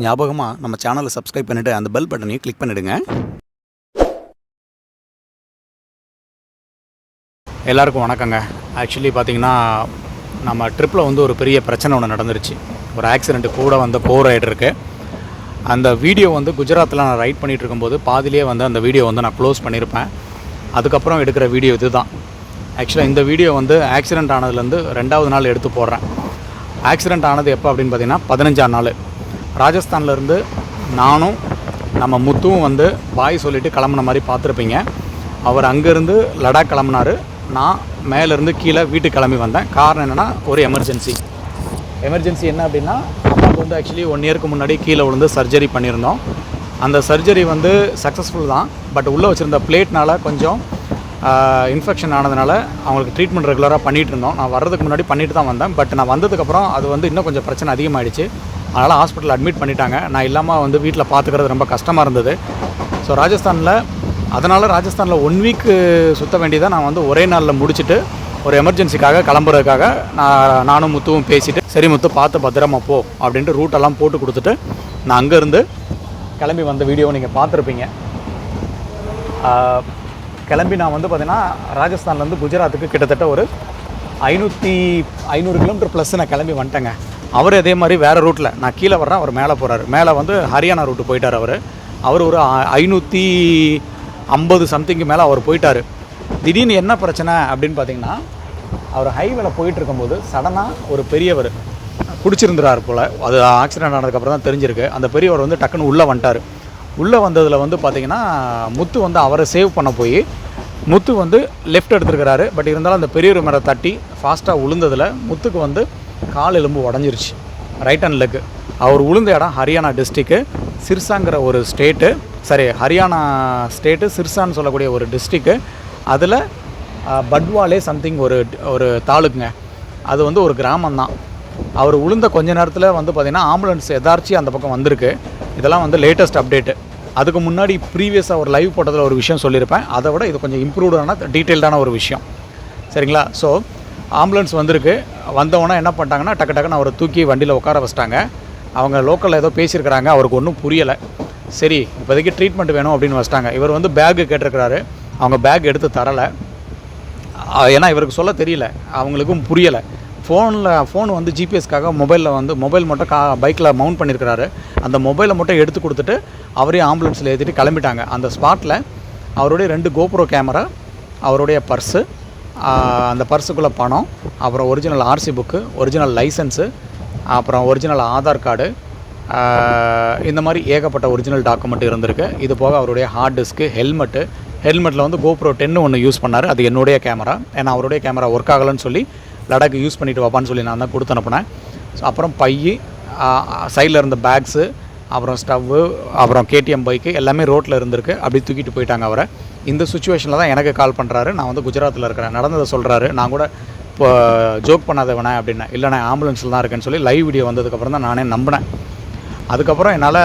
ஞாபகமாக நம்ம சேனலை சப்ஸ்கிரைப் பண்ணிவிட்டு அந்த பெல் பட்டனையும் கிளிக் பண்ணிவிடுங்க. எல்லாருக்கும் வணக்கங்க. ஆக்சுவலி பார்த்திங்கன்னா நம்ம ட்ரிப்பில் வந்து ஒரு பெரிய பிரச்சனை ஒன்று நடந்துருச்சு. ஒரு ஆக்சிடெண்ட்டு கூட வந்த கோ ரைடருக்கு. அந்த வீடியோ வந்து குஜராத்தில் நான் ரைட் பண்ணிகிட்டு இருக்கும்போது பாதிலேயே வந்து அந்த வீடியோ வந்து நான் க்ளோஸ் பண்ணியிருப்பேன். அதுக்கப்புறம் எடுக்கிற வீடியோ இது தான். ஆக்சுவலாக இந்த வீடியோ வந்து ஆக்சிடெண்ட் ஆனதுலேருந்து 2வது நாள் எடுத்து போடுறேன். ஆக்சிடெண்ட் ஆனது எப்போ அப்படின்னு பார்த்திங்கன்னா 15ஆம் நாள். ராஜஸ்தான்லேருந்து நானும் நம்ம முத்துவும் வந்து பாய் சொல்லிவிட்டு கிளம்புன மாதிரி பார்த்துருப்பீங்க. அவர் அங்கேருந்து லடாக் கிளம்புனார். நான் மேலேருந்து கீழே வீட்டுக்கு கிளம்பி வந்தேன். காரணம் என்னென்னா ஒரு எமர்ஜென்சி என்ன அப்படின்னா, அம்மாவுக்கு வந்து ஆக்சுவலி 1 இயருக்கு முன்னாடி கீழே விழுந்து சர்ஜரி பண்ணியிருந்தோம். அந்த சர்ஜரி வந்து சக்ஸஸ்ஃபுல் தான். பட் உள்ளே வச்சுருந்த பிளேட்னால் கொஞ்சம் இன்ஃபெக்ஷன் ஆனதுனால அவங்களுக்கு ட்ரீட்மெண்ட் ரெகுலராக பண்ணிகிட்டு இருந்தோம். நான் வர்றதுக்கு முன்னாடி பண்ணிட்டு தான் வந்தேன். பட் நான் வந்ததுக்கப்புறம் அது வந்து இன்னும் கொஞ்சம் பிரச்சனை அதிகமாகிடுச்சு. அதனால் ஹாஸ்பிட்டல் அட்மிட் பண்ணிட்டாங்க. நான் இல்லாமல் வந்து வீட்டில் பார்த்துக்கிறது ரொம்ப கஷ்டமாக இருந்தது. ஸோ ராஜஸ்தானில் 1 வீக்கு சுற்ற வேண்டியதாக நான் வந்து ஒரே நாளில் முடிச்சுட்டு ஒரு எமர்ஜென்சிக்காக கிளம்புறதுக்காக நானும் முத்துவும் பேசிவிட்டு, சரி முத்து பார்த்து பத்திரமா போ அப்படின்ட்டு ரூட்டெல்லாம் போட்டு கொடுத்துட்டு நான் அங்கேருந்து கிளம்பி வந்த வீடியோவை நீங்கள் பார்த்துருப்பீங்க. கிளம்பி நான் வந்து பார்த்திங்கன்னா ராஜஸ்தான்லேருந்து குஜராத்துக்கு கிட்டத்தட்ட ஒரு 500 கிலோமீட்டர் ப்ளஸ் நான் கிளம்பி வந்துட்டேங்க. அவர் அதே மாதிரி வேறு ரூட்டில், நான் கீழே வர்றேன், அவர் மேலே போகிறாரு. மேலே வந்து ஹரியானா ரூட்டு போயிட்டார். அவர் ஒரு 550 சம்திங்கு மேலே அவர் போயிட்டார். திடீர்னு என்ன பிரச்சனை அப்படின்னு பார்த்தீங்கன்னா, அவர் ஹைவேல போயிட்டுருக்கும்போது சடனாக ஒரு பெரியவர் பிடிச்சிருந்துறாரு போல். அது ஆக்சிடெண்ட் ஆனதுக்கப்புறம் தான் தெரிஞ்சிருக்கு. அந்த பெரியவர் வந்து டக்குன்னு உள்ளே வந்துட்டார். உள்ளே வந்ததில் வந்து பார்த்திங்கன்னா முத்து வந்து அவரை சேவ் பண்ண போய் முத்து வந்து லெஃப்ட் எடுத்துருக்கிறாரு. பட் இருந்தாலும் அந்த பெரியவர் மேலே தட்டி ஃபாஸ்ட்டாக விழுந்ததில் முத்துக்கு வந்து கால் எலும்பு உடஞ்சிருச்சு, ரைட் ஹேண்ட் லெக்கு. அவர் விழுந்த இடம் ஹரியானா டிஸ்ட்ரிக்கு, சிர்சாங்கிற ஒரு ஸ்டேட்டு, ஹரியானா ஸ்டேட்டு சிர்சான்னு சொல்லக்கூடிய ஒரு டிஸ்ட்ரிக்கு. அதில் பட்வாலே சம்திங் ஒரு தாலுக்குங்க. அது வந்து ஒரு கிராமம்தான். அவர் விழுந்த கொஞ்ச நேரத்தில் வந்து பார்த்திங்கன்னா ஆம்புலன்ஸ் எதார்ச்சி அந்த பக்கம் வந்திருக்கு. இதெல்லாம் வந்து லேட்டஸ்ட் அப்டேட்டு. அதுக்கு முன்னாடி ப்ரீவியஸாக ஒரு லைவ் போட்டதில் ஒரு விஷயம் சொல்லியிருப்பேன். அதை விட இது கொஞ்சம் இம்ப்ரூவ்டான டீட்டெயில்டான ஒரு விஷயம், சரிங்களா? ஸோ ஆம்புலன்ஸ் வந்திருக்கு. வந்தவொன்னே என்ன பண்ணிட்டாங்கன்னா, டக்குன்னு அவரை தூக்கி வண்டியில் உட்கார வச்சிட்டாங்க. அவங்க லோக்கலில் ஏதோ பேசியிருக்கிறாங்க, அவருக்கு ஒன்றும் புரியலை. சரி இப்போதைக்கு ட்ரீட்மெண்ட் வேணும் அப்படின்னு வச்சிட்டாங்க. இவர் வந்து பேக்கு கேட்டிருக்கிறாரு. அவங்க பேக் எடுத்து தரலை. ஏன்னா இவருக்கு சொல்ல தெரியல, அவங்களுக்கும் புரியலை. ஃபோன் வந்து ஜிபிஎஸ்க்காக மொபைல் மட்டும் பைக்கில் மவுண்ட் பண்ணியிருக்கிறாரு. அந்த மொபைலை மட்டும் எடுத்து கொடுத்துட்டு அவரையும் ஆம்புலன்ஸில் ஏற்றிட்டு கிளம்பிட்டாங்க. அந்த ஸ்பாட்டில் அவருடைய 2 கோப்ரோ கேமரா, அவருடைய பர்ஸு, அந்த பர்ஸுக்குள்ளே பணம், அப்புறம் original RC book, original licence, அப்புறம் ஒரிஜினல் ஆதார் கார்டு, இந்த மாதிரி ஏகப்பட்ட ஒரிஜினல் டாக்குமெண்ட் இருந்திருக்கு. இது போக அவருடைய ஹார்ட் டிஸ்க்கு, ஹெல்மெட்டில் வந்து GoPro 10 ஒன்று யூஸ் பண்ணார். அது என்னுடைய கேமரா. ஏன்னா அவருடைய கேமரா ஒர்க் ஆகலைன்னு சொல்லி லடாக்கு யூஸ் பண்ணிவிட்டு வாப்பான்னு சொல்லி நான் தான் கொடுத்து அனுப்புனேன். ஸோ அப்புறம் பையி, சைடில் இருந்த பேக்ஸு, அப்புறம் ஸ்டவ்வு, அப்புறம் KTM பைக்கு எல்லாமே ரோட்டில் இருந்திருக்கு. அப்படி தூக்கிட்டு போயிட்டாங்க அவரை. இந்த சுச்சுவேஷனில் தான் எனக்கு கால் பண்ணுறாரு. நான் வந்து குஜராத்தில் இருக்கிறேன், நடந்ததை சொல்கிறாரு. நான் கூட இப்போ ஜோக் பண்ணாத வேணேன் அப்படின்னா, இல்லை நான் ஆம்புலன்ஸில் தான் இருக்கேன்னு சொல்லி லைவ் வீடியோ வந்ததுக்கப்புறம் தான் நானே நம்பினேன். அதுக்கப்புறம் என்னால்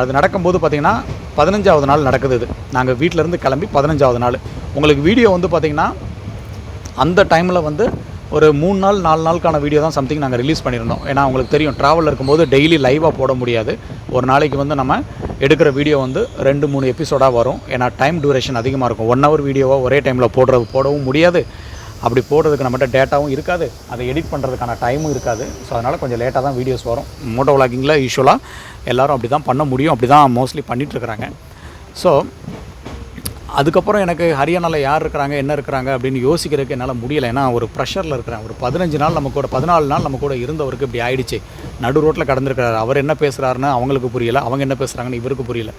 அது நடக்கும்போது பார்த்திங்கன்னா 15ஆவது நாள் நடக்குது. இது நாங்கள் வீட்டிலேருந்து கிளம்பி 15ஆவது நாள். உங்களுக்கு வீடியோ வந்து பார்த்திங்கன்னா அந்த டைமில் வந்து ஒரு 3 நாள் 4 நாளுக்கான வீடியோ தான் சம்திங் நாங்கள் ரிலீஸ் பண்ணியிருந்தோம். ஏன்னா உங்களுக்கு தெரியும், ட்ராவலில் இருக்கும்போது டெய்லி லைவாக போட முடியாது. ஒரு நாளைக்கு வந்து நம்ம எடுக்கிற வீடியோ வந்து 2-3 எபிசோடாக வரும். ஏன்னா டைம் டியூரேஷன் அதிகமாக இருக்கும். 1 ஹவர் வீடியோவாக ஒரே டைமில் போடவும் முடியாது. அப்படி போடுறதுக்கு நம்மகிட்ட டேட்டாவும் இருக்காது, அதை எடிட் பண்ணுறதுக்கான டைமும் இருக்காது. ஸோ அதனால் கொஞ்சம் லேட்டாக தான் வீடியோஸ் வரும். மோட்டோ விளாகிங்கில் யூஸ்வலாக எல்லோரும் அப்படி தான் பண்ண முடியும், அப்படி தான் மோஸ்ட்லி பண்ணிகிட்ருக்குறாங்க. ஸோ அதுக்கப்புறம் எனக்கு ஹரியானாவில் யார் இருக்கிறாங்க என்ன இருக்கிறாங்க அப்படின்னு யோசிக்கிறதுக்கு என்னால் முடியலை. ஏன்னா ஒரு ப்ரெஷரில் இருக்கிறேன். ஒரு 15 நாள் நம்ம கூட 14 நாள் நம்ம கூட இருந்தவருக்கு இப்படி ஆயிடுச்சு. நடு ரோட்டில் கடந்திருக்கிறாரு. அவர் என்ன பேசுகிறாருன்னு அவங்களுக்கு புரியலை, அவங்க என்ன பேசுகிறாங்கன்னு இவருக்கு புரியல.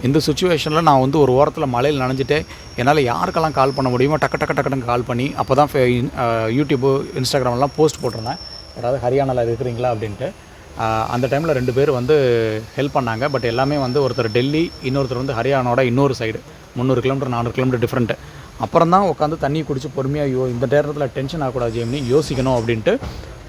இந்த சுச்சுவேஷனில் நான் வந்து ஒரு ஓரத்தில் மழையில் நனைஞ்சிட்டு என்னால் யாருக்கெல்லாம் கால் பண்ண முடியுமோ டக்குன்னு கால் பண்ணி, அப்போ தான் யூடியூப்பு இன்ஸ்டாகிராம்லாம் போஸ்ட் போட்டிருந்தேன், யாராவது ஹரியானாவில் இருக்கிறீங்களா அப்படின்ட்டு. அந்த டைமில் 2 பேர் வந்து ஹெல்ப் பண்ணாங்க. பட் எல்லாமே வந்து ஒருத்தர் டெல்லி, இன்னொருத்தர் வந்து ஹரியானாவோட இன்னொரு சைடு 300 கிலோமீட்டர் 400 கிலோமீட்டர் டிஃப்ரெண்ட்டு. அப்புறம் தான் உட்காந்து தண்ணி குடித்து பொறுமையாக இந்த நேரத்தில் டென்ஷன் ஆகக்கூடாது ஜெய்மினி, யோசிக்கணும் அப்படின்ட்டு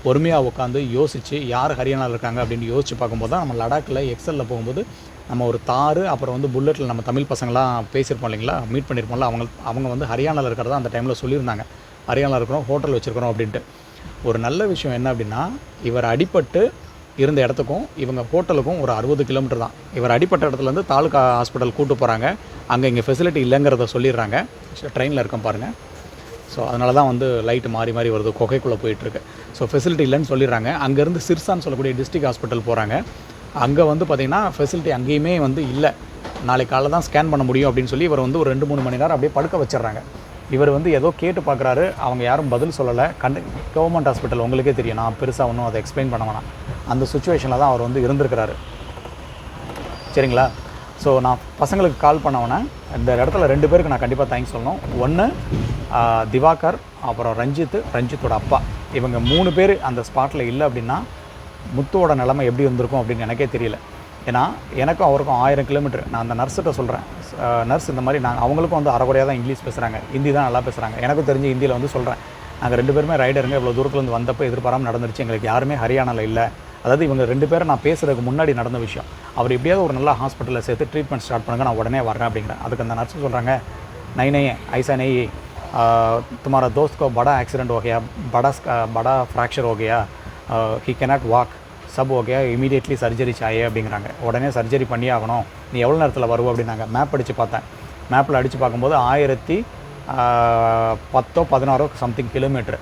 பொறுமையாக உட்காந்து யோசித்து யார் ஹரியானாவில் இருக்காங்க அப்படின்னு யோசித்து பார்க்கும்போது தான் நம்ம லடாக்கில் எக்ஸலில் போகும்போது நம்ம ஒரு தார், அப்புறம் வந்து புல்லட்டில் நம்ம தமிழ் பசங்களாம் பேசியிருப்போம் இல்லைங்களா, மீட் பண்ணியிருப்போம்ல, அவங்க வந்து ஹரியானாவில் இருக்கிறதா அந்த டைமில் சொல்லியிருந்தாங்க. ஹரியானாவில் இருக்கிறோம், ஹோட்டல் வச்சுருக்கிறோம் அப்படின்ட்டு. ஒரு நல்ல விஷயம் என்ன அப்படின்னா, இவர் அடிபட்டு இருந்த இடத்துக்கும் இவங்க ஹோட்டலுக்கும் ஒரு 60 கிலோமீட்டர் தான். இவர் அடிப்பட்ட இடத்துலேருந்து தாலுக்கா ஹாஸ்பிட்டல் கூட்டு போகிறாங்க. அங்கே இங்கே ஃபெசிலிட்டி இல்லைங்கிறத சொல்லிடுறாங்க. ட்ரெயினில் இருக்கோம் பாருங்கள். ஸோ அதனால தான் வந்து லைட்டு மாறி மாறி வருது, குகைக்குள்ளே போயிட்டுருக்கு. ஸோ ஃபெசிலிட்டி இல்லைன்னு சொல்லிடுறாங்க. அங்கேருந்து சிர்சான்னு சொல்லக்கூடிய டிஸ்ட்ரிக்ட் ஹாஸ்பிட்டல் போகிறாங்க. அங்கே வந்து பார்த்திங்கன்னா ஃபெசிலிட்டி அங்கேயுமே வந்து இல்லை. நாளைக்கு காலைல தான் ஸ்கேன் பண்ண முடியும் அப்படின்னு சொல்லி இவர் வந்து ஒரு 2-3 மணி நேரம் அப்படியே படுக்க வச்சிடுறாங்க. இவர் வந்து ஏதோ கேட்டு பார்க்குறாரு, அவங்க யாரும் பதில் சொல்லலை. கவர்மெண்ட் ஹாஸ்பிட்டல் உங்களுக்கே தெரியும், நான் பெருசாக ஒன்றும் அதை எக்ஸ்பிளைன் பண்ண வேணாம். அந்த சுச்சுவேஷனில் தான் அவர் வந்து இருந்திருக்கிறாரு. சரிங்களா? ஸோ நான் பசங்களுக்கு கால் பண்ணவொன்னே இந்த இடத்துல 2 பேருக்கு நான் கண்டிப்பாக தேங்க்ஸ் சொல்லணும். ஒன்று திவாகர், அப்புறம் ரஞ்சித்தோட அப்பா. இவங்க 3 பேர் அந்த ஸ்பாட்டில் இல்லை அப்படின்னா முத்துவோட நிலைமை எப்படி இருந்திருக்கும் அப்படின்னு எனக்கே தெரியல. ஏன்னா எனக்கும் அவருக்கும் 1000 கிலோமீட்டர். நான் அந்த நர்ஸ்கிட்ட சொல்கிறேன், நர்ஸ் இந்த மாதிரி அவங்களுக்கும் வந்து அரைகுறையாக தான் இங்கிலீஷ் பேசுகிறாங்க, ஹிந்தி தான் நல்லா பேசுகிறாங்க. எனக்கும் தெரிஞ்சு ஹிந்தியில் வந்து சொல்கிறேன், நாங்கள் 2 பேருமே ரைடருங்க, இவ்வளோ தூரத்துலேருந்து வந்தப்போ எதிர்பாராமல் நடந்துருச்சு, எங்களுக்கு யாருமே ஹரியானாவில் இல்லை. அதாவது இவங்க 2 பேரும் நான் பேசுகிறதுக்கு முன்னாடி நடந்த விஷயம். அவர் எப்படியாவது ஒரு நல்ல ஹாஸ்பிட்டலில் சேர்த்து ட்ரீட்மெண்ட் ஸ்டார்ட் பண்ணுங்க, நான் உடனே வரேன் அப்படிங்கிறேன். அதுக்கு அந்த நர்ஸ் சொல்கிறாங்க, नहीं ऐसा नहीं, तुम्हारा दोस्त को बड़ा एक्सीडेंट हो गया, बड़ा फ्रैक्चर हो गया, ही कैनॉट वॉक, सब हो गया, இமீடியட்லி சர்ஜரி चाहिए அப்படிங்கிறாங்க. உடனே சர்ஜரி பண்ணி ஆகணும், நீ எவ்வளோ நேரத்தில் வருவோம் அப்படின்னாங்க. மேப் அடித்து பார்த்தேன். மேப்பில் அடித்து பார்க்கும்போது 1010-16 சம்திங் கிலோமீட்டர்.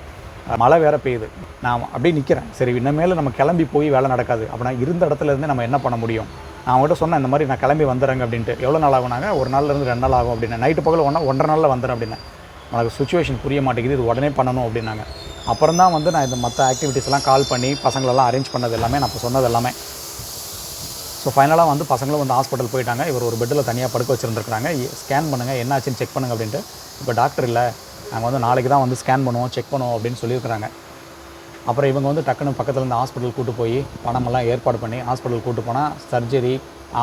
மழை வேறு பெய்யுது. நான் அப்படியே நிற்கிறேன். சரி, இன்னமேல் நம்ம கிளம்பி போய் வேலை நடக்காது. அப்படின்னா இருந்த இடத்துலேருந்து நம்ம என்ன பண்ண முடியும்? நான் அவங்ககிட்ட சொன்னேன், இந்த மாதிரி நான் கிளம்பி வந்துடுறேங்க அப்படின்ட்டு. எவ்வளோ நாள் ஆகுனாங்க? 1 நாள்லேருந்து 2 நாள் ஆகும் அப்படின்னு. நைட்டு பகல் 1.5 நாளில் வந்துடுறேன் அப்படின்னேன். எனக்கு சுச்சுவேஷன் புரிய மாட்டேங்குது, இது உடனே பண்ணணும் அப்படின்னாங்க. அப்புறம் தான் வந்து நான் இந்த மற்ற ஆக்டிவிட்டீஸ்லாம் கால் பண்ணி பசங்களெல்லாம் அரேஞ்ச் பண்ணது எல்லாமே, நான் இப்போ சொன்னது எல்லாமே. ஸோ ஃபைனலாக வந்து பசங்களும் வந்து ஹாஸ்பிட்டல் போயிட்டாங்க. இவர் ஒரு பெட்டில் தனியாக படுக்க வச்சுருந்துருக்காங்க. ஸ்கேன் பண்ணுங்கள், என்ன ஆச்சுன்னு செக் பண்ணுங்கள் அப்படின்ட்டு. இப்போ டாக்டர் இல்லை, நாங்கள் வந்து நாளைக்கு தான் வந்து ஸ்கேன் பண்ணுவோம், செக் பண்ணுவோம் அப்படின்னு சொல்லியிருக்கிறாங்க. அப்புறம் இவங்க வந்து டக்குன்னு பக்கத்தில் இருந்து ஹாஸ்பிட்டல் கூட்டு போய் பணமெல்லாம் ஏற்பாடு பண்ணி ஹாஸ்பிட்டல் கூட்டு போனால் சர்ஜரி,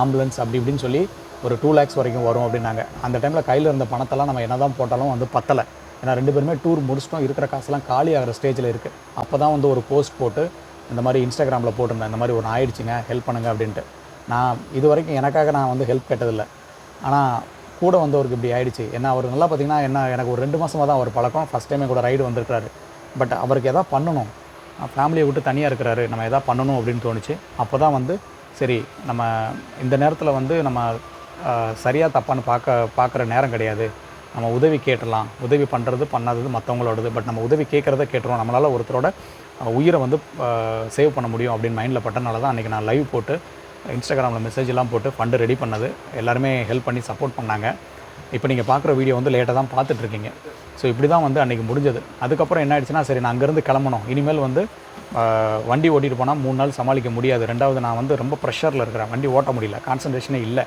ஆம்புலன்ஸ் அப்படி இப்படின்னு சொல்லி ஒரு 2 lakhs வரைக்கும் வரும் அப்படின்னாங்க. அந்த டைமில் கையில் இருந்த பணத்தெல்லாம் நம்ம என்ன தான் போட்டாலும் வந்து பத்தலை. ஏன்னா 2 பேருமே டூர் முடிச்சிட்டோம், இருக்கிற காசெல்லாம் காலி ஆகிற ஸ்டேஜில் இருக்குது. அப்போ தான் வந்து ஒரு போஸ்ட் போட்டு இந்த மாதிரி இன்ஸ்டாகிராமில் போட்டிருந்தேன், இந்த மாதிரி ஒன்று ஆயிடுச்சுங்க, ஹெல்ப் பண்ணுங்கள் அப்படின்ட்டு. நான் இது வரைக்கும் எனக்காக நான் வந்து ஹெல்ப் கேட்டதில்லை. ஆனால் கூட வந்தவருக்கு இப்படி ஆயிடுச்சு. ஏன்னா அவர் நல்லா பார்த்திங்கன்னா என்ன, எனக்கு ஒரு 2 மாதமாக தான் அவர் பழக்கம். ஃபஸ்ட் டைமே கூட ரைடு வந்திருக்கிறாரு. பட் அவருக்கு எதாவது பண்ணணும், ஃபேமிலியை விட்டு தனியாக இருக்கிறாரு, நம்ம எதாவது பண்ணணும் அப்படின்னு தோணுச்சு. அப்போ தான் வந்து சரி, நம்ம இந்த நேரத்தில் வந்து நம்ம சரியாக தப்பான்னு பார்க்குற நேரம் கிடையாது, நம்ம உதவி கேட்டலாம். உதவி பண்ணுறது பண்ணாதது மற்றவங்களோடது, பட் நம்ம உதவி கேட்குறத கேட்டுருவோம், நம்மளால் ஒருத்தரோட உயிரை வந்து சேவ் பண்ண முடியும் அப்படின்னு மைண்டில் பட்டனால தான் அன்றைக்கி நான் லைவ் போட்டு இன்ஸ்டாகிராமில் மெசேஜெல்லாம் போட்டு ஃபண்டு ரெடி பண்ணது. எல்லாருமே ஹெல்ப் பண்ணி சப்போர்ட் பண்ணாங்க. இப்போ நீங்கள் பார்க்குற வீடியோ வந்து லேட்டாக தான் பார்த்துட்ருக்கீங்க. ஸோ இப்படி தான் வந்து அன்றைக்கி முடிஞ்சது. அதுக்கப்புறம் என்ன ஆயிடுச்சுன்னா, சரி நான் அங்கேருந்து கிளம்பணும், இனிமேல் வந்து வண்டி ஓட்டிகிட்டு போனால் 3 நாள் சமாளிக்க முடியாது. 2வது நான் வந்து ரொம்ப ப்ரெஷரில் இருக்கிறேன், வண்டி ஓட்ட முடியல, கான்சன்ட்ரேஷனே இல்லை.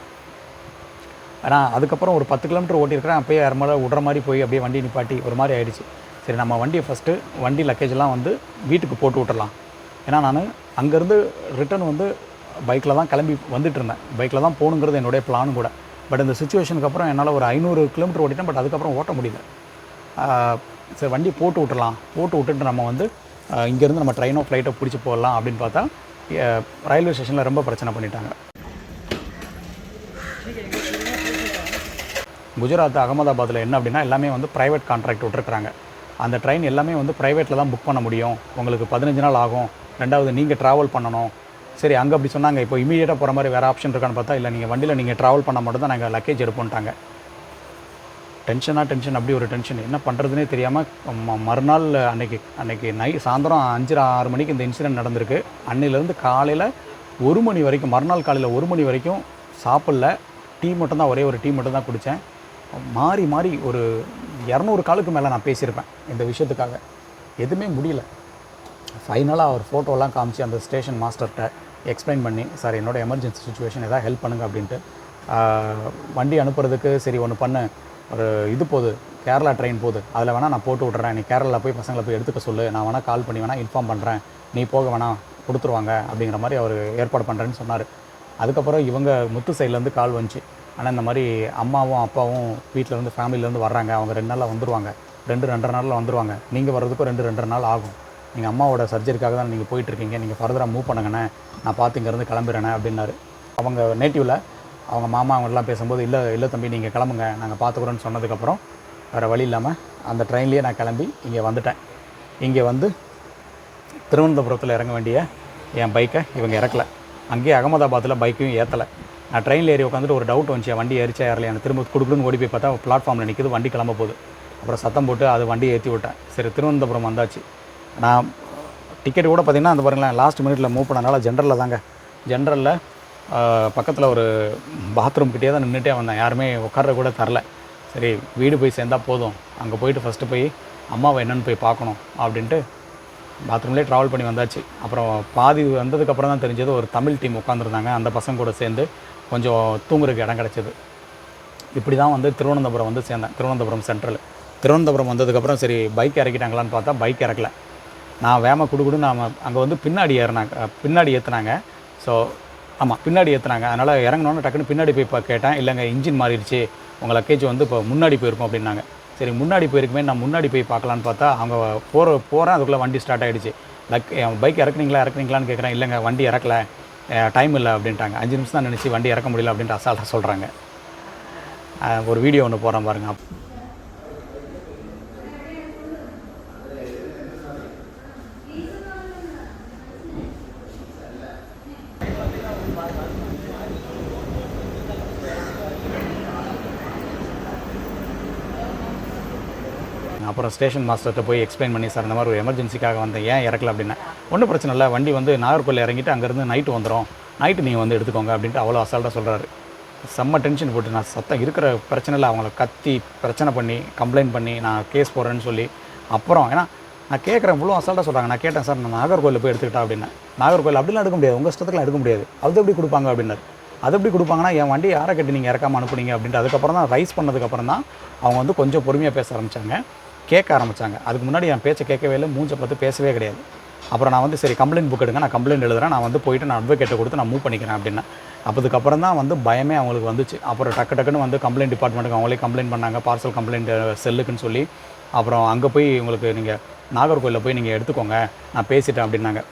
ஆனால் அதுக்கப்புறம் ஒரு 10 கிலோமீட்டர் ஓட்டியிருக்கிறேன். அப்போயே யார் மேலே விடுற மாதிரி போய் அப்படியே வண்டி நிப்பாட்டி ஒரு மாதிரி ஆகிடுச்சு. சரி, நம்ம வண்டியை ஃபஸ்ட்டு வண்டி லக்கேஜெல்லாம் வந்து வீட்டுக்கு போட்டு விட்டுறலாம். ஏன்னா நான் அங்கேருந்து ரிட்டன் வந்து பைக்கில் தான் கிளம்பி வந்துட்டு இருந்தேன். பைக்கில் தான் போகணுங்கிறது என்னுடைய பிளான் கூட. பட் இந்த சுச்சுவேஷனுக்கு அப்புறம் என்னால் ஒரு 500 கிலோமீட்டர் ஓட்டிட்டேன். பட் அதுக்கப்புறம் ஓட்ட முடியல. சரி, வண்டி போட்டு விட்டுறலாம், போட்டு விட்டுட்டு நம்ம வந்து இங்கேருந்து நம்ம ட்ரெயினோ ஃப்ளைட்டோ பிடிச்சி போடலாம் அப்படின்னு பார்த்தா ரயில்வே ஸ்டேஷனில் ரொம்ப பிரச்சனை பண்ணிட்டாங்க. குஜராத் அகமதாபாத்தில் என்ன அப்படின்னா எல்லாமே வந்து ப்ரைவேட் கான்ட்ராக்ட் விட்டுருக்குறாங்க. அந்த ட்ரெயின் எல்லாமே வந்து ப்ரைவேட்டில் தான் புக் பண்ண முடியும், உங்களுக்கு 15 நாள் ஆகும், 2வது நீங்கள் ட்ராவல் பண்ணணும். சரி, அங்கே அப்படி சொன்னாங்க. இப்போ இமீடியட்டாக போகிற மாதிரி வேறு ஆப்ஷன் இருக்கான்னு பார்த்தா இல்லை, நீங்கள் வண்டியில் நீங்கள் ட்ராவல் பண்ண மட்டும் தான் நாங்கள் லக்கேஜ் எடுப்போன்ட்டாங்க. டென்ஷன், அப்படி ஒரு டென்ஷன், என்ன பண்ணுறதுனே தெரியாமல் மறுநாள் அன்றைக்கி சாயந்தரம் 5-6 மணிக்கு இந்த இன்சிடென்ட் நடந்திருக்கு. அன்னையிலேருந்து காலையில் 1 மணி வரைக்கும், மறுநாள் காலையில் 1 மணி வரைக்கும் சாப்பிடல. டீ மட்டும் தான், ஒரே ஒரு டீ மட்டும் தான் குடித்தேன். மாறி ஒரு 200 காலுக்கு மேலே நான் பேசியிருப்பேன் இந்த விஷயத்துக்காக. எதுவுமே முடியல. ஃபைனலாக அவர் ஃபோட்டோலாம் காமிச்சு அந்த ஸ்டேஷன் மாஸ்டர்கிட்ட எக்ஸ்பிளைன் பண்ணி, சார் என்னோட எமர்ஜென்சி சுச்சுவேஷன், எதாவது ஹெல்ப் பண்ணுங்க அப்படின்ட்டு. வண்டி அனுப்புறதுக்கு சரி ஒன்று பண்ணு, ஒரு இது போகுது, கேரளா ட்ரெயின் போகுது, அதில் வேணால் நான் போட்டு விட்றேன், நீ கேரளாவில் போய் பசங்களை போய் எடுத்துக்க சொல்லு, நான் வேணால் கால் பண்ணி வேணால் இன்ஃபார்ம் பண்ணுறேன், நீ போக வேணாம், கொடுத்துருவாங்க அப்படிங்கிற மாதிரி அவர் ஏற்பாடு பண்ணுறேன்னு சொன்னார். அதுக்கப்புறம் இவங்க முத்து சைட்லேருந்து கால் வந்துச்சு, ஆனால் இந்த மாதிரி அம்மாவும் அப்பாவும் வீட்டிலேருந்து ஃபேமிலியிலேருந்து வர்றாங்க, அவங்க 2 நாளில் வந்துடுவாங்க, 2-2.5 நாளில் வந்துடுவாங்க, நீங்கள் வர்றதுக்கும் 2-2.5 நாள் ஆகும், நீங்கள் அம்மாவோட சர்ஜரிக்காக தான் நீங்கள் போயிட்டுருக்கீங்க, நீங்கள் ஃபர்தராக மூவ் பண்ணுங்கண்ணே, நான் பார்த்து இங்கேருந்து கிளம்புறேண்ணே அப்படின்னாரு. அவங்க நேட்டிவில் அவங்க மாமா அவங்கெல்லாம் பேசும்போது இல்லை தம்பி நீங்கள் கிளம்புங்க, நாங்கள் பார்த்துக்குறோன்னு சொன்னதுக்கப்புறம் வேறு வழி இல்லாமல் அந்த ட்ரெயின்லேயே நான் கிளம்பி இங்கே வந்துட்டேன். இங்கே வந்து திருவனந்தபுரத்தில் இறங்க வேண்டிய என் பைக்கை இவங்க இறக்கலை. அங்கேயே அகமதாபாத்தில் பைக்கையும் ஏற்றலை. நான் ட்ரெயினில் ஏறி உட்காந்துட்டு ஒரு டவுட் வந்துச்சு, வண்டி ஏறிச்சா ஏறலையான்னு. திரும்ப குடுக்குன்னு ஓடி போய் பார்த்தா பிளாட்ஃபார்மில் நிற்கிது, வண்டி கிளம்ப போகுது. அப்புறம் சத்தம் போட்டு அது வண்டியை ஏற்றி விட்டேன். சரி, திருவனந்தபுரம் வந்தாச்சு. நான் டிக்கெட் கூட பார்த்திங்கன்னா அந்த பாருங்களேன், லாஸ்ட் மினிட்டில் மூவ் பண்ணனால ஜென்ரலில் தாங்க. ஜென்ரலில் பக்கத்தில் ஒரு பாத்ரூம்கிட்டே தான் நின்றுட்டே வந்தேன். யாருமே உட்கார கூட தரல. சரி, வீடு போய் சேர்ந்தால் போதும், அங்கே போயிட்டு ஃபஸ்ட்டு போய் அம்மாவை என்னென்னு போய் பார்க்கணும் அப்படின்ட்டு பாத்ரூம்லேயே ட்ராவல் பண்ணி வந்தாச்சு. அப்புறம் பாதி வந்ததுக்கப்புறம் தான் தெரிஞ்சது ஒரு தமிழ் டீம் உட்காந்துருந்தாங்க. அந்த பசங்க கூட சேர்ந்து கொஞ்சம் தூங்குறதுக்கு இடம் கிடச்சிது. இப்படி தான் வந்து திருவனந்தபுரம் வந்து சேர்ந்தேன். திருவனந்தபுரம் சென்ட்ரல். திருவனந்தபுரம் வந்ததுக்கப்புறம் சரி பைக் இறக்கிட்டாங்களான்னு பார்த்தா பைக் இறக்கல. நான் வேமா குடுக்குடு நான் அங்கே வந்து பின்னாடி ஏற்றுனாங்க. ஸோ ஆமாம், பின்னாடி ஏற்றுனாங்க. அதனால் இறங்கினோன்னு டக்குன்னு பின்னாடி போய் கேட்டேன். இல்லைங்க, இன்ஜின் மாறிடுச்சு, உங்கள் லக்கேஜ் வந்து இப்போ முன்னாடி போயிருக்கோம் அப்படின்னாங்க. சரி, முன்னாடி போயிருக்குமே, நான் முன்னாடி போய் பார்க்கலான்னு பார்த்தா அவங்க போகிறேன், அதுக்குள்ளே வண்டி ஸ்டார்ட் ஆகிடுச்சு. பைக் இறக்குறீங்களான்னு கேட்குறேன். இல்லைங்க, வண்டி இறக்கலை, டைம் இல்லை அப்படின்ட்டாங்க. 5 நிமிஷம் தான் நினச்சி வண்டி இறக்க முடியல அப்படின்ட்டு அசால்ட்டாக சொல்கிறாங்க. ஒரு வீடியோ ஒன்று போகிறேன் பாருங்கள். அப்புறம் ஸ்டேஷன் மாஸ்டர்கிட்ட போய் எக்ஸ்பிளைன் பண்ணி, சார் இந்த மாதிரி ஒரு எமர்ஜென்சிக்காக வந்தேன், ஏன் இறக்கல அப்படின்னா, ஒன்றும் பிரச்சனை இல்லை, வண்டி வந்து நாகர்கோவில் இறங்கிட்டு அங்கேருந்து நைட்டு வந்துடும், நைட்டு நீங்கள் வந்து எடுத்துக்கோங்க அப்படின்ட்டு அவ்வளோ அசால்ட்டாக சொல்கிறாரு. செம்ம டென்ஷன் போட்டு நான் சத்தம் இருக்கிற பிரச்சனையில் அவங்கள கத்தி பிரச்சனை பண்ணி கம்ப்ளைண்ட் பண்ணி நான் கேஸ் போடுறேன்னு சொல்லி, அப்புறம் ஏன்னா நான் கேட்குறேன், இவ்வளோ அசால்ட்டாக சொல்கிறாங்க. நான் கேட்டேன், சார் நான் நாகர்கோவில் போய் எடுத்துக்கிட்டா அப்படின்னா, நாகர்கோவில் அப்படிலாம் எடுக்க முடியாது, உங்கள் இஷ்டத்துக்குலாம் எடுக்க முடியாது, அது எப்படி கொடுப்பாங்க அப்படின்னாரு. அது எப்படி கொடுப்பாங்கன்னா, என் வண்டி யாரை கட்டி நீங்கள் இறக்காமல் அனுப்புனீங்க அப்படின்ட்டு. அதுக்கப்புறம் தான் ரைஸ் பண்ணதுக்கப்புறம் தான் அவங்க வந்து கொஞ்சம் பொறுமையாக பேச ஆரம்பித்தாங்க, கேட்க ஆரம்பித்தாங்க. அதுக்கு முன்னாடி என் பேச்சை கேட்கவே இல்லை, மூஞ்சை பார்த்து பேசவே கிடையாது. அப்புறம் நான் வந்து சரி கம்ப்ளைண்ட் புக் எடுங்க, நான் கம்ப்ளைண்ட் எழுதுறேன், நான் வந்து போயிட்டு நான் அட்வொகேட்டை கொடுத்து நான் மூவ் பண்ணிக்கிறேன் அப்படின்னா. அப்போதுக்கப்புறம் தான் வந்து பயமே அவங்களுக்கு வந்துச்சு. அப்புறம் டக்குன்னு வந்து கம்ப்ளைண்ட் டிபார்ட்மெண்ட்டுக்கு அவங்களே கம்ப்ளைண்ட் பண்ணாங்க, பார்சல் கம்ப்ளைண்ட் செல்லுக்குன்னு சொல்லி. அப்புறம் அங்கே போய் உங்களுக்கு நீங்கள் நாகர்கோயிலில் போய் நீங்கள் எடுத்துக்கோங்க, நான் பேசிட்டேன் அப்படின்னாங்க.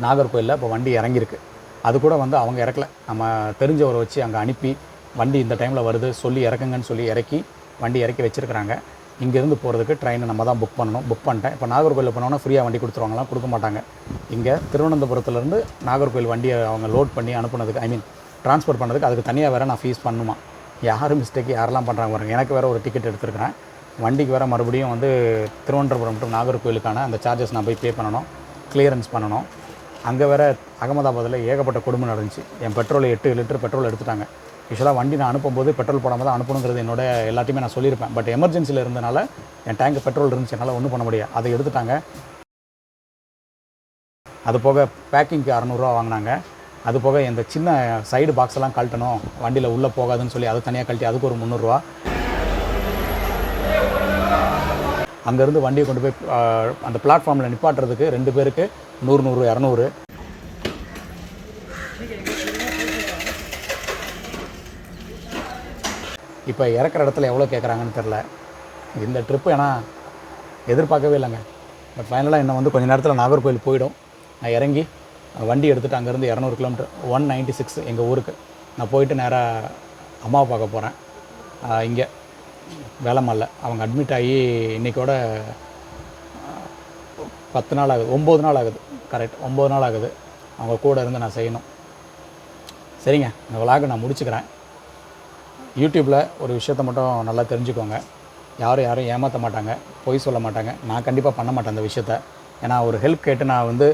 நாகர்கோயிலில் இப்போ வண்டி இறங்கியிருக்கு. அது கூட வந்து அவங்க இறக்கல, நம்ம தெரிஞ்சவரை வச்சு அங்கே அனுப்பி வண்டி இந்த டைமில் வருது சொல்லி இறக்குங்கன்னு சொல்லி வண்டி இறக்கி வச்சுருக்கிறாங்க. இங்கேருந்து போகிறதுக்கு ட்ரெயினை நம்ம தான் புக் பண்ணணும். புக் பண்ணிட்டேன். இப்போ நாகர்கோயிலில் போனோன்னா ஃப்ரீயாக வண்டி கொடுத்துருவாங்களாம், கொடுக்க மாட்டாங்க. இங்கே திருவனந்தபுரத்துலேருந்து நாகர்கோயில் வண்டியை அவங்க லோட் பண்ணி அனுப்புனதுக்கு, ட்ரான்ஸ்போர்ட் பண்ணதுக்கு அதுக்கு தனியாக வேறு நான் ஃபீஸ் பண்ணணுமா. யாரும் மிஸ்டேக் யாரெல்லாம் பண்ணுறாங்க பாருங்கள். எனக்கு வேறு ஒரு டிக்கெட் எடுத்துருக்கிறேன், வண்டிக்கு வேறு மறுபடியும் வந்து திருவனந்தபுரம் டு நாகர்கோயிலுக்கான அந்த சார்ஜஸ் நான் போய் பே பண்ணணும், கிளியரன்ஸ் பண்ணணும். அங்கே வேறு அகமதாபாத்தில் ஏகப்பட்ட கொடுமை நடந்துச்சு. என் பெட்ரோல் 8 லிட்டர் பெட்ரோல் எடுத்துட்டாங்க. யூஸ்வலாக வண்டி நான் அனுப்பும்போது பெட்ரோல் போடாமல் தான் அனுப்பணுங்கிறது என்னோட எல்லாத்தையுமே நான் சொல்லியிருப்பேன். பட் எமர்ஜென்சியில் இருந்தனால என் டேங்க் பெட்ரோல் இருந்துச்சு, என்னால் ஒன்றும் பண்ண முடியாது. அதை எடுத்துட்டாங்க. அது போக பேக்கிங்க்கு 600 வாங்கினாங்க. அது போக இந்த சின்ன சைடு பாக்ஸ் எல்லாம் கழட்டணும், வண்டியில் உள்ளே போகாதுன்னு சொல்லி அதை தனியாக கழட்டி அதுக்கு ஒரு 300. அங்கேருந்து வண்டியை கொண்டு போய் அந்த பிளாட்ஃபார்மில் நிப்பாட்டுறதுக்கு 2 பேருக்கு 100, 200. இப்போ இறக்குற இடத்துல எவ்வளோ கேட்குறாங்கன்னு தெரில. இந்த ட்ரிப்பு ஏன்னா எதிர்பார்க்கவே இல்லைங்க. பட் ஃபைனலாக என்ன வந்து கொஞ்சம் நேரத்தில் நாகர்கோயில் போயிடும். நான் இறங்கி வண்டி எடுத்துகிட்டு அங்கேருந்து 200 கிலோமீட்டர் 196 எங்கள் ஊருக்கு நான் போயிட்டு நேராக அம்மாவை பார்க்க போகிறேன். இங்கே வேலம்மாளில் அவங்க அட்மிட் ஆகி இன்றைக்கோட 10 நாள் ஆகுது, 9 நாள் ஆகுது. கரெக்ட் 9 நாள் ஆகுது. அவங்க கூட இருந்து நான் செய்யணும். சரிங்க, இந்த விளாகை நான் முடிச்சுக்கிறேன். யூடியூப்பில் ஒரு விஷயத்த மட்டும் நல்லா தெரிஞ்சுக்கோங்க, யாரும் ஏமாற்ற மாட்டாங்க, பொய் சொல்ல மாட்டாங்க. நான் கண்டிப்பாக பண்ண மாட்டேன் அந்த விஷயத்த. ஏன்னா ஒரு ஹெல்ப் கேட்டு நான் வந்து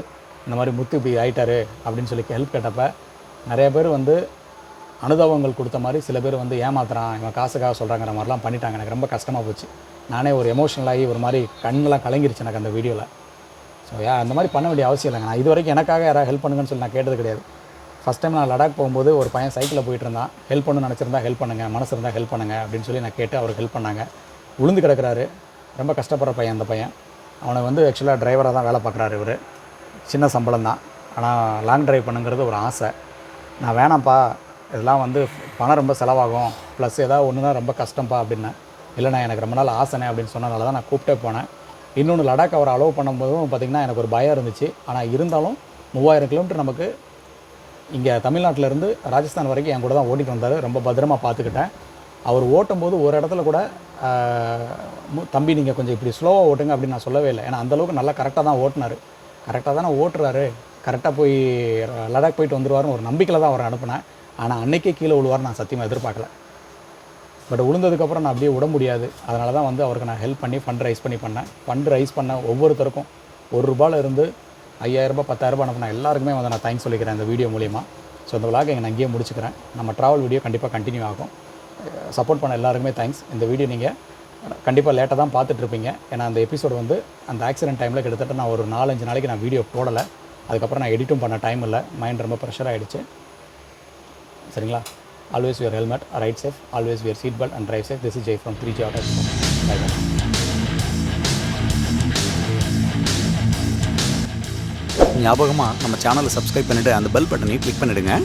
இந்த மாதிரி முத்து இப்படி ஆகிட்டாரு அப்படின்னு சொல்லி ஹெல்ப் கேட்டப்போ நிறைய பேர் வந்து அனுபவங்கள் கொடுத்த மாதிரி, சில பேர் வந்து ஏமாத்துறான், இவன் காசுக்காக சொல்கிறாங்கிற மாதிரிலாம் பண்ணிட்டாங்க. எனக்கு ரொம்ப கஷ்டமாக போச்சு. நானே ஒரு எமோஷனலாகி ஒரு மாதிரி கண்ணெலாம் கலங்கிருச்சு எனக்கு அந்த வீடியோவில். ஸோ அந்த மாதிரி பண்ண வேண்டிய அவசியம் இல்லைங்க. நான் இது வரைக்கும் எனக்காக யாராவது ஹெல்ப் பண்ணுங்கன்னு சொல்லி நான் கேட்டது கிடையாது. ஃபஸ்ட் டைம் நான் லடாக் போகும்போது ஒரு பையன் சைக்கிளில் போயிட்டு இருந்தான். ஹெல்ப் பண்ணணும்னு நினச்சிருந்தா ஹெல்ப் பண்ணுங்கள், மனசு இருந்தால் ஹெல்ப் பண்ணுங்கள் அப்படின்னு சொல்லி நான் கேட்டு அவருக்கு ஹெல்ப் பண்ணாங்க. உளுந்து கிடக்கிறாரு, ரொம்ப கஷ்டப்படுற பையன் அந்த பையன். அவனை வந்து ஆக்சுவலாக டிரைவராக தான் வேலை பார்க்குறாரு இவர். சின்ன சம்பளம் தான், ஆனால் லாங் ட்ரைவ் பண்ணுங்கிறது ஒரு ஆசை. நான் வேணாம்ப்பா, இதெல்லாம் வந்து பணம் ரொம்ப செலவாகும், ப்ளஸ் ஏதாவது ஒன்றுனா ரொம்ப கஷ்டம்ப்பா அப்படின்னேன். இல்லைண்ணா எனக்கு ரொம்ப நாள் ஆசைனே அப்படின்னு சொன்னனால தான் நான் கூப்பிட்டே போனேன். இன்னொன்று லடாக் அவர் அலோவ் பண்ணும்போதும் பார்த்திங்கன்னா எனக்கு ஒரு பயம் இருந்துச்சு. ஆனால் இருந்தாலும் 3000 கிலோமீட்டர் நமக்கு இங்கே தமிழ்நாட்டிலேருந்து ராஜஸ்தான் வரைக்கும் என் கூட தான் ஓட்டிகிட்டு வந்தார். ரொம்ப பத்திரமாக பார்த்துக்கிட்டேன். அவர் ஓட்டும்போது ஒரு இடத்துல கூட தம்பி நீங்கள் கொஞ்சம் இப்படி ஸ்லோவாக ஓட்டுங்க அப்படின்னு நான் சொல்லவே இல்லை. ஏன்னா அந்தளவுக்கு நல்லா கரெக்டாக தான் ஓட்டினார். கரெக்டாக தானே ஓட்டுறாரு, கரெக்டாக போய் லடாக் போயிட்டு வந்துடுவார்னு ஒரு நம்பிக்கையில் தான் அவரை அனுப்பினேன். ஆனால் அன்றைக்கே கீழே விழுவார்னு நான் சத்தியமாக எதிர்பார்க்கல. பட் விழுந்ததுக்கப்புறம் நான் அப்படியே விட முடியாது. அதனால தான் வந்து அவருக்கு நான் ஹெல்ப் பண்ணி ஃபண்ட் ரைஸ் பண்ணேன். ஃபண்ட் ரைஸ் பண்ண ஒவ்வொருத்தருக்கும் ₹1 இருந்து ₹5000 10,000 அனுப்பின எல்லாருக்குமே வந்து நான் தேங்க்ஸ் சொல்லிக்கிறேன் இந்த வீடியோ மூலிமா. ஸோ இந்த விளாக் நான் இங்கேயே முடிச்சுக்கிறேன். நம்ம ட்ராவல் வீடியோ கண்டிப்பாக கண்டினியூ ஆகும். சப்போர்ட் பண்ண எல்லாருக்குமே தேங்க்ஸ். இந்த வீடியோ நீங்கள் கண்டிப்பாக லேட்டாக தான் பார்த்துட்ருப்பீங்க. ஏன்னா அந்த எபிசோடு வந்து அந்த ஆக்சிடென்ட் டைமில் கிட்டத்தட்ட நான் ஒரு 4-5 நாளைக்கு நான் வீடியோ போடலை. அதுக்கப்புறம் நான் எடிட்டும் பண்ண டைம் இல்லை, மைண்ட் ரொம்ப ப்ரெஷர் ஆகிடுச்சு. சரிங்களா? Always wear helmet, ride safe, always wear seat belt and drive safe. This is Jai from 3G Autos. Bye bye. ஞாபகமாக நம்ம சேனலை சப்ஸ்கிரைப் பண்ணிவிட்டு அந்த பெல் பட்டனையும் கிளிக் பண்ணிவிடுங்க.